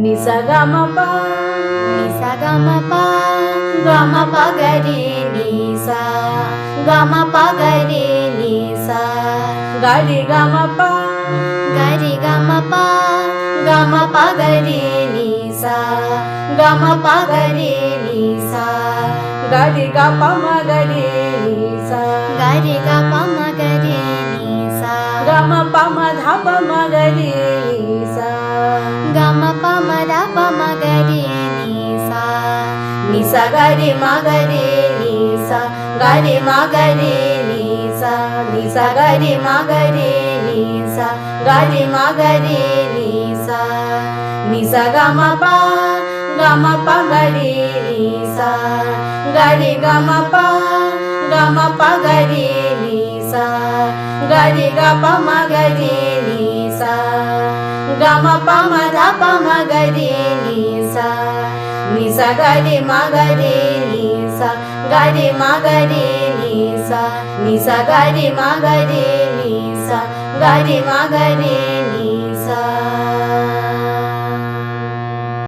ni sa ga ma pa ni sa ga ma pa ga re ni sa ga ma pa ga re ni sa ga re ga ma pa ga re ga ma pa ga re ni sa ga ma pa ga re ni sa ga re ga pa ma ga re ni sa ga re ga pa ma ga re ni sa ga ma pa ma dha pa ma ga re ni sa ga ma pa ma da pa ma ga re ni sa ni sa ga re ma ga re ni sa ga re ma ga re ni sa ni sa ga re ma ga re ni sa ga re ma ga re ni sa ni sa ga ma pa ga re ni sa ga re ga ma pa ga re ni sa ga re ga pa ma ga re ni sa ga ma pa ma dha pa ma ga re ni sa ni sa ga re ma ga re ni sa ga re ma ga re ni sa ni sa ga re ma ga re ni sa ga re ma ga re ni sa